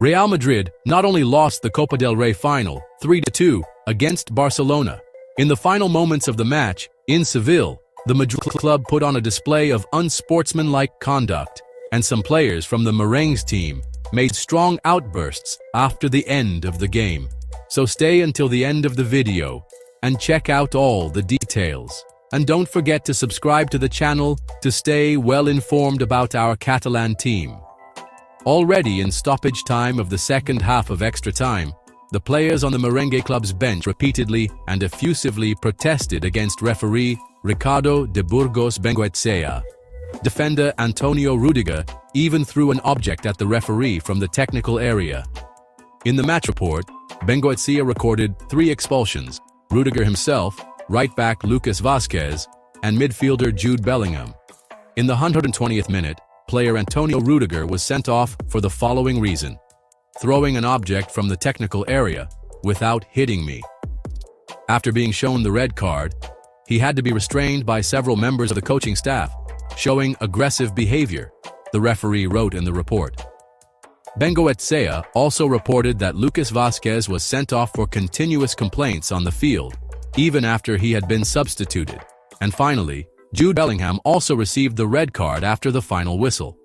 Real Madrid not only lost the Copa del Rey final 3-2 against Barcelona. In the final moments of the match, in Seville, the Madrid club put on a display of unsportsmanlike conduct, and some players from the Merengues team made strong outbursts after the end of the game. So stay until the end of the video and check out all the details. And don't forget to subscribe to the channel to stay well informed about our Catalan team. Already in stoppage time of the second half of extra time, the players on the Merengue club's bench repeatedly and effusively protested against referee Ricardo de Burgos Bengoechea. Defender Antonio Rudiger even threw an object at the referee from the technical area. In the match report, Bengoechea recorded 3 expulsions: Rudiger himself, right-back Lucas Vázquez, and midfielder Jude Bellingham. In the 120th minute, player Antonio Rudiger was sent off for the following reason: throwing an object from the technical area without hitting me. After being shown the red card, he had to be restrained by several members of the coaching staff, showing aggressive behavior, the referee wrote in the report. Bengoechea also reported that Lucas Vázquez was sent off for continuous complaints on the field, even after he had been substituted. And finally, Jude Bellingham also received the red card after the final whistle.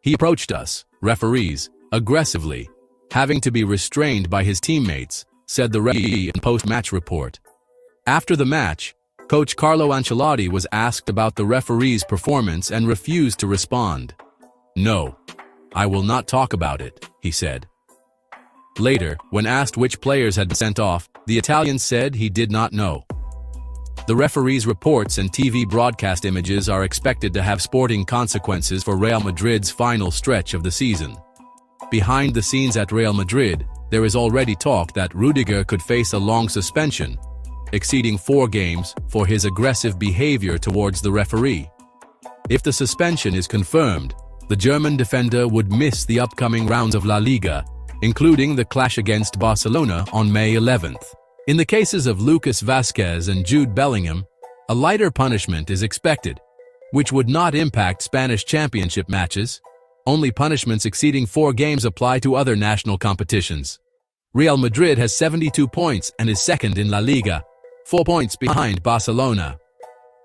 He approached us, referees, aggressively, having to be restrained by his teammates, said the referee in post-match report. After the match, coach Carlo Ancelotti was asked about the referee's performance and refused to respond. "No, I will not talk about it," he said. Later, when asked which players had been sent off, the Italian said he did not know. The referee's reports and TV broadcast images are expected to have sporting consequences for Real Madrid's final stretch of the season. Behind the scenes at Real Madrid, there is already talk that Rudiger could face a long suspension, exceeding 4 games, for his aggressive behavior towards the referee. If the suspension is confirmed, the German defender would miss the upcoming rounds of La Liga, including the clash against Barcelona on May 11th. In the cases of Lucas Vázquez and Jude Bellingham, a lighter punishment is expected, which would not impact Spanish championship matches. Only punishments exceeding 4 games apply to other national competitions. Real Madrid has 72 points and is second in La Liga, 4 points behind Barcelona.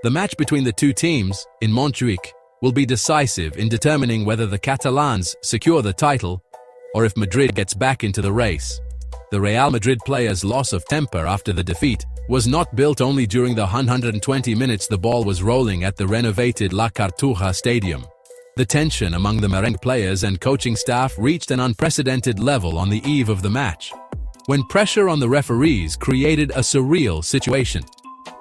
The match between the two teams, in Montjuic, will be decisive in determining whether the Catalans secure the title or if Madrid gets back into the race. The Real Madrid players' loss of temper after the defeat was not built only during the 120 minutes the ball was rolling at the renovated La Cartuja Stadium. The tension among the Merengue players and coaching staff reached an unprecedented level on the eve of the match, when pressure on the referees created a surreal situation.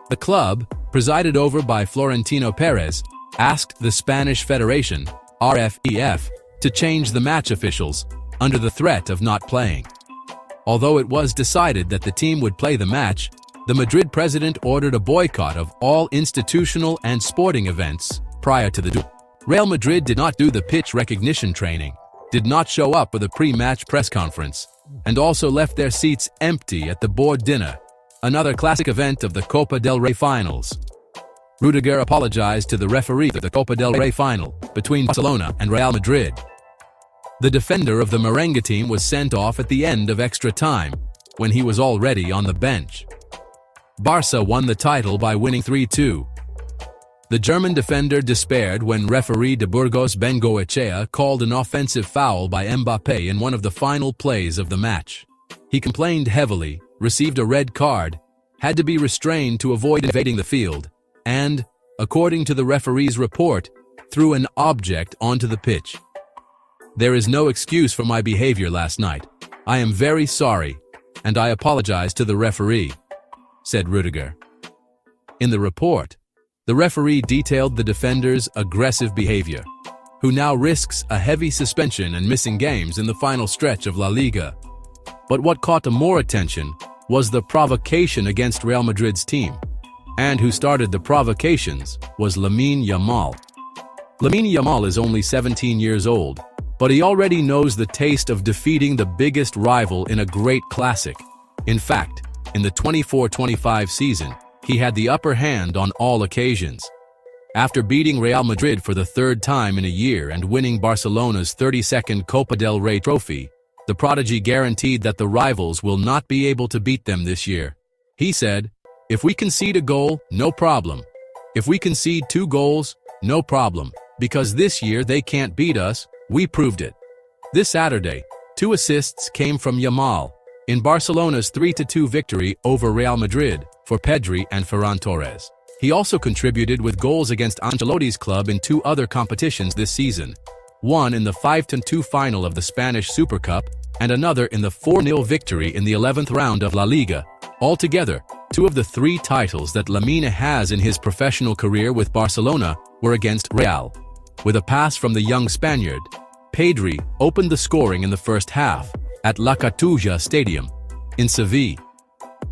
The club, presided over by Florentino Perez, asked the Spanish Federation, RFEF, to change the match officials under the threat of not playing. Although it was decided that the team would play the match, the Madrid president ordered a boycott of all institutional and sporting events prior to the duel. Real Madrid did not do the pitch recognition training, did not show up for the pre-match press conference, and also left their seats empty at the board dinner, another classic event of the Copa del Rey finals. Rudiger apologized to the referee for the Copa del Rey final between Barcelona and Real Madrid. The defender of the Merengue team was sent off at the end of extra time, when he was already on the bench. Barca won the title by winning 3-2. The German defender despaired when referee de Burgos Bengoechea called an offensive foul by Mbappé in one of the final plays of the match. He complained heavily, received a red card, had to be restrained to avoid invading the field, and, according to the referee's report, threw an object onto the pitch. "There is no excuse for my behavior last night. I am very sorry, and I apologize to the referee," said Rudiger. In the report, the referee detailed the defender's aggressive behavior, who now risks a heavy suspension and missing games in the final stretch of La Liga. But what caught more attention was the provocation against Real Madrid's team, and who started the provocations was Lamine Yamal. Lamine Yamal is only 17 years old, but he already knows the taste of defeating the biggest rival in a great classic. In fact, in the 24-25 season, he had the upper hand on all occasions. After beating Real Madrid for the 3rd time in a year and winning Barcelona's 32nd Copa del Rey trophy, The prodigy guaranteed that the rivals will not be able to beat them this year. He said, "If we concede a goal, no problem. If we concede 2 goals, no problem. Because this year they can't beat us, we proved it." This Saturday, 2 assists came from Yamal in Barcelona's 3-2 victory over Real Madrid for Pedri and Ferran Torres. He also contributed with goals against Ancelotti's club in 2 other competitions this season, one in the 5-2 final of the Spanish Super Cup and another in the 4-0 victory in the 11th round of La Liga. Altogether, 2 of the 3 titles that Lamine has in his professional career with Barcelona were against Real. With a pass from the young Spaniard, Pedri opened the scoring in the first half at La Cartuja Stadium in Seville.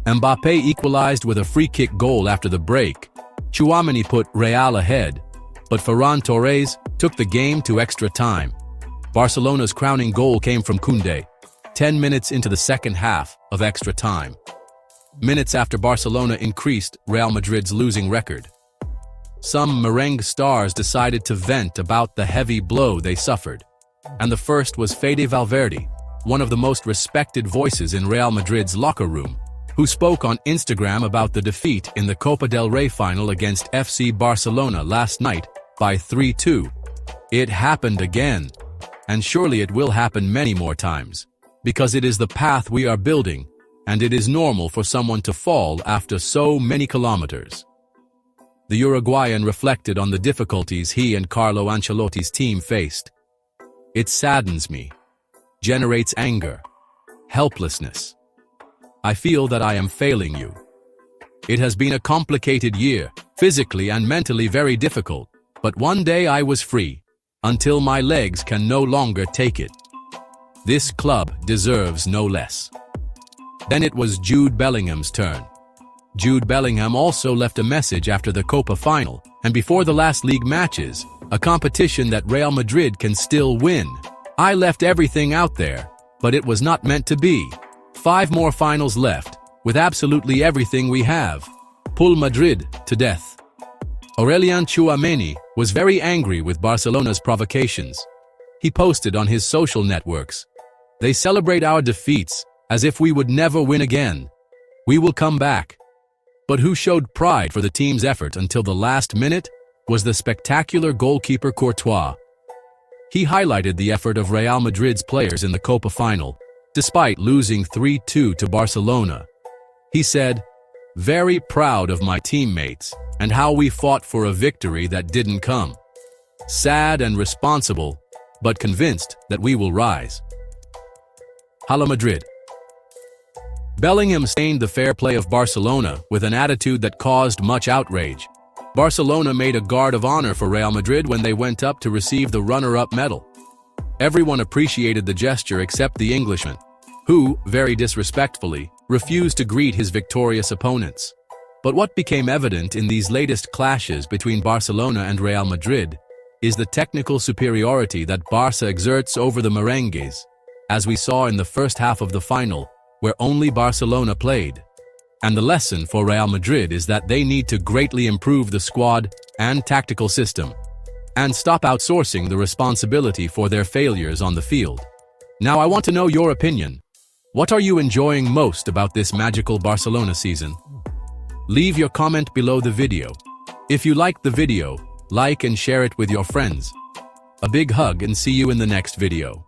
Mbappé equalized with a free-kick goal after the break. Tchouaméni put Real ahead, but Ferran Torres took the game to extra time. Barcelona's crowning goal came from Koundé, 10 minutes into the second half of extra time. Minutes after Barcelona increased Real Madrid's losing record. Some merengue stars decided to vent about the heavy blow they suffered. And the first was Fede Valverde, one of the most respected voices in Real Madrid's locker room, who spoke on Instagram about the defeat in the Copa del Rey final against FC Barcelona last night by 3-2. "It happened again, and surely it will happen many more times, because it is the path we are building, and it is normal for someone to fall after so many kilometers." The Uruguayan reflected on the difficulties he and Carlo Ancelotti's team faced. "It saddens me, generates anger, helplessness. I feel that I am failing you. It has been a complicated year, physically and mentally very difficult, but one day I was free, until my legs can no longer take it. This club deserves no less." Then it was Jude Bellingham's turn. Jude Bellingham also left a message after the Copa final and before the last league matches, a competition that Real Madrid can still win. "I left everything out there, but it was not meant to be. 5 more finals left, with absolutely everything we have. Pull Madrid to death." Aurélien Tchouaméni was very angry with Barcelona's provocations. He posted on his social networks, "They celebrate our defeats as if we would never win again. We will come back." But who showed pride for the team's effort until the last minute was the spectacular goalkeeper Courtois. He highlighted the effort of Real Madrid's players in the Copa final, despite losing 3-2 to Barcelona. He said, "Very proud of my teammates and how we fought for a victory that didn't come. Sad and responsible, but convinced that we will rise." Hala Madrid. Bellingham stained the fair play of Barcelona with an attitude that caused much outrage. Barcelona made a guard of honor for Real Madrid when they went up to receive the runner-up medal. Everyone appreciated the gesture except the Englishman, who, very disrespectfully, refused to greet his victorious opponents. But what became evident in these latest clashes between Barcelona and Real Madrid is the technical superiority that Barça exerts over the merengues, as we saw in the first half of the final, where only Barcelona played. And the lesson for Real Madrid is that they need to greatly improve the squad and tactical system, and stop outsourcing the responsibility for their failures on the field. Now I want to know your opinion. What are you enjoying most about this magical Barcelona season? Leave your comment below the video. If you liked the video, like and share it with your friends. A big hug and see you in the next video.